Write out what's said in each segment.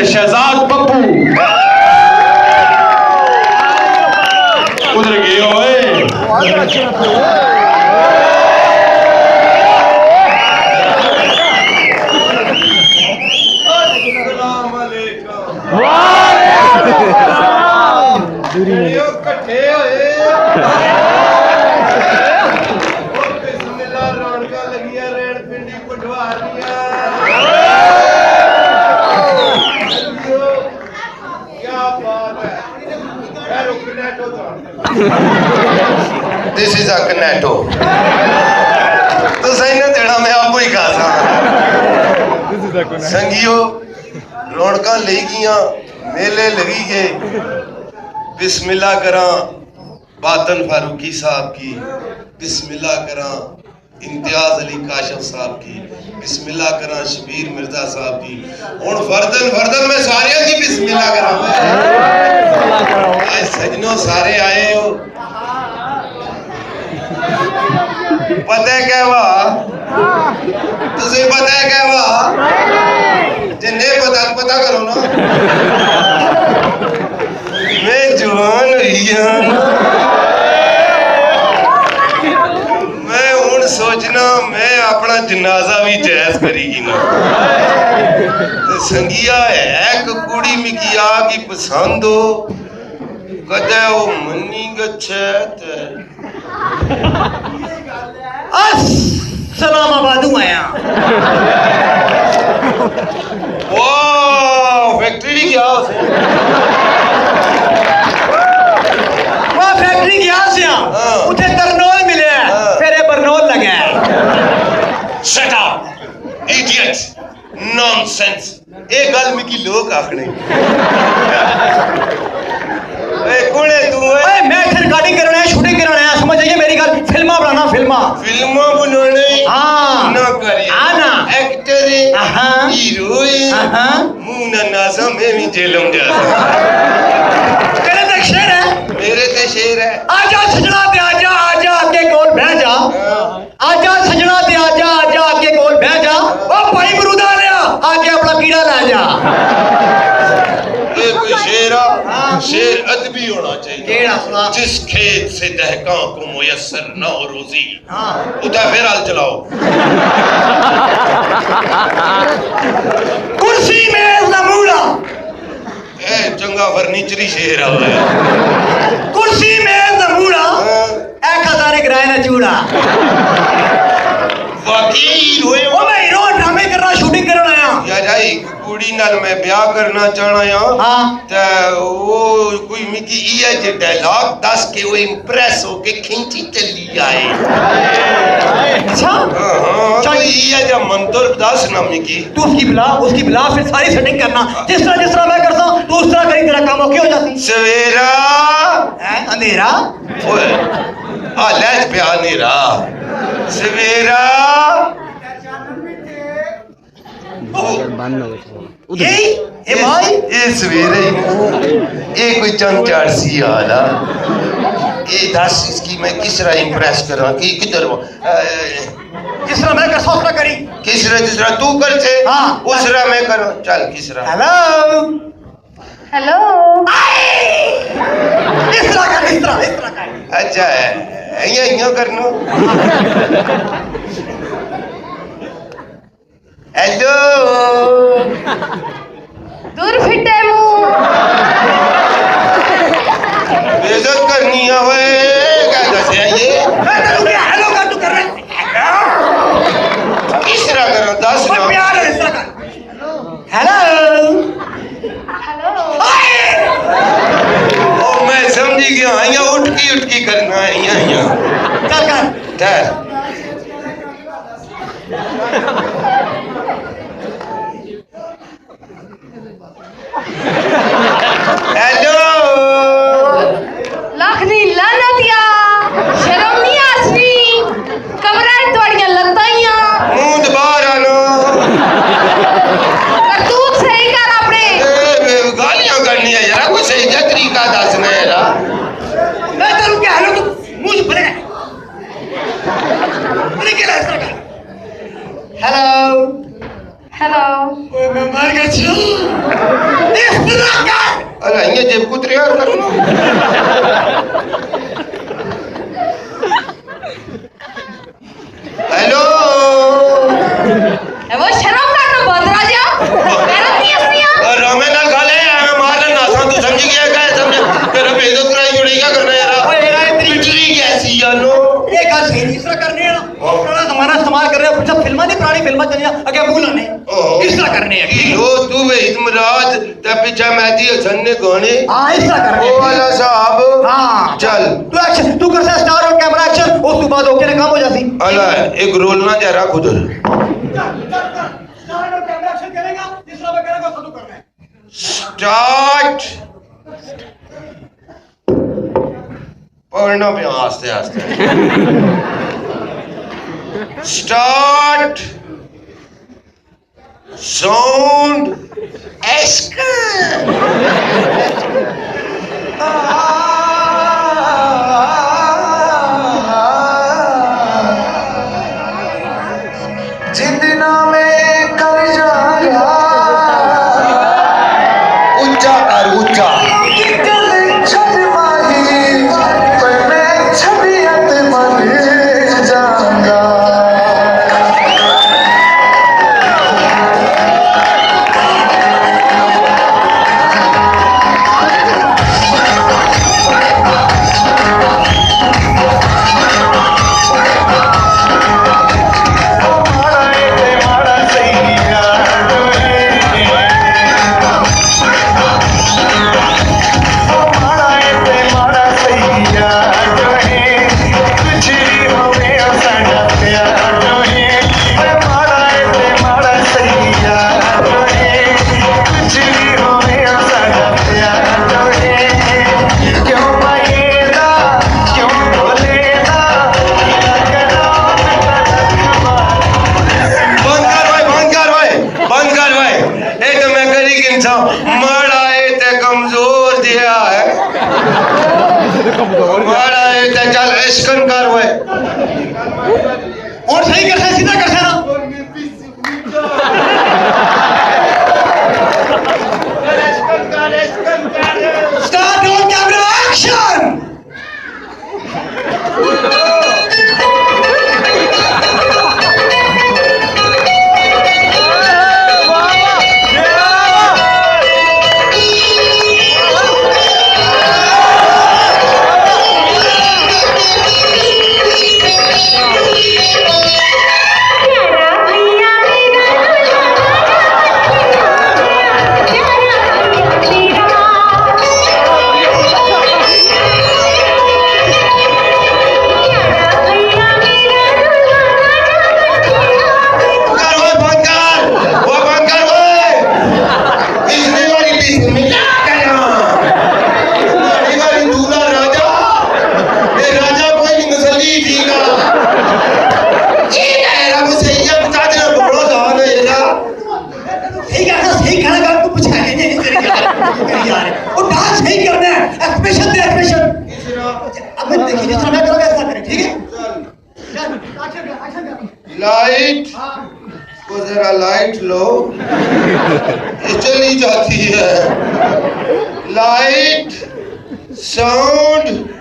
ते शहजाद पप्पू उधर गए होए इकट्ठे होए बिस्मिल्लाह रौनकां लगियां रैणपिंडी पटवारियां क्या बात है कनेटो दिस इज अ कनेटो तो सही ना देना मैं आपको ही कहा संगियो रौनकां लई गियां मेले लगी गए बिस्मिल्लाह करा बातन फारूकी साहब की बिस्मिल्लाह करा इम्तियाज अली काशिफ साहब की बिस्मिल्लाह करा शबीर मिर्जा साहब की हुण फर्दन मैं सारे की बिस्मिल्लाह करा सजनों सारे आए हो पता है क्या हुआ तुझे पता है क्या हुआ जिन्हें पता करो ना मैं जवान हुई मैं हुण सोचना मैं अपना जनाजा भी जायज करेगी ना संगिया है कुड़ी मिकी आ की पसंद हो कदे वो मनी गच्छत सलामाबादू आया वाह फैक्ट्री भी क्या फैक्ट्री गया उठे तरनोल मिले फिर बरनोल लगे शट अप इडियट नॉनसेंस ये गल मिकी लोग आखने ए कोने तू ओए मैं रिकॉर्डिंग करना है शूटिंग करना है समझ जाइए मेरी गल फिल्मा बनाना फिल्मा बनाने हां ना करे आना एक्टर हीरोइन मुन्ना नाज़ा में भी जेलम जा तेरे ते शेर है मेरे ते शेर है आजा सजना ते आजा आजा के कोल बैठ जा आजा सजना ते आजा आजा के कोल बैठ जा ओ भाई मरूदा लिया आके अपना कीड़ा ला जा ये कोई शेर अदबी होना चाहिए जिस खेत से दहका को मुयस्सर न हो रोजी उधर फिर हाल चलाओ कुर्सी में मूड़ा ए चंगा फर्नीचरी शेर है कुर्सी में मूड़ा एक हजारे किराए ना चूड़ा वाकई रोए ओ मैं हीरो ड्रामे कर रहा शूटिंग करना आया या जाई कुड़ी नाल मैं ब्याह करना चाहना हां ते वो कोई मिकी ये जे डायलॉग दस के वो इंप्रेस होके खींची चली आए अच्छा हां ये जे मंत्र दस ना मिकी तू उसकी बिला फिर सारी सेटिंग करना जिस तरह मैं करता हूं तू उस तरह करी तेरा काम ओके हो जाती सवेरा है अंधेरा ओए आ लैज पे अंधेरा सवेरा ए भाई ये सवेरे ये कोई चंद चार सी आला ये दस इसकी मैं किस तरह इंप्रेस करा कि किधर किस तरह मैं कर सोचना करी किस तरह तू कर से हाँ उस तरह मैं करूं चल किस तरह हेलो हेलो इस तरह कर अच्छा है ये करनो हेलो दूर फिटे मुंह बेइज्जत करनी है ओए क्या कैसे है ये हेलो कर तू कर रहा किस तरह करो दस ना प्यार है इस तरह कर हेलो ओ मैं समझी गया यहाँ उठ की करना है यहाँ चल कर हेलो लखनी लानतिया शर्म नहीं आसनी कमरा थोड़ियां लताइयां मुंह बाहर आनो करतूत सही कर अपने गालियां करनी है यार कोई सही जा तरीका दसना है यार मैं तेरे क्या हेलो तू मुंह भरे अरे क्या ऐसा कर हेलो हेलो मैं मर गया जाएंगे जेब को तैयार करना। हेलो वो शर्म का तो बंदरा जा गलत नहीं हंसिया रामे ना गाले मैं मारना नासा तू समझ गया क्या समझ तेरा बेइज्जत कराई जोड़ी क्या करना यार ओए यार पिटरी कैसी जानो ये गल सही नहीं इसरा करने है ना वो पुराना जमाना इस्तेमाल कर रहे हो जब फिल्मां दी पुरानी फिल्मां चलियां अगे भूल ने इसरा करने है यो तू वे इतमराज ते पीछे मेहदी हसन ने गाने हां इसरा करने ओ वाला साहब हां चल तू एक्शन तू कर स्टार और कैमरा एक्शन उस तो बाद ओके ने काम हो जासी अला एक रोल ना जरा खुद स्टार और कैमरा एक्शन करेगा तीसरा मैं करेगा शुरू करना है स्टार्ट पढ़ना पे आस्ते आस्ते स्टार्ट साउंड जिंदना में कर जाया ऊंचा कर ऊंचा छठ माही पर मैं छबियत मन जाऊंगा चल इश्कन कर वे और सही कर से सीधा कर से ना start on camera action light को जरा लाइट लो ये चली जाती है लाइट साउंड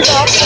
Stop.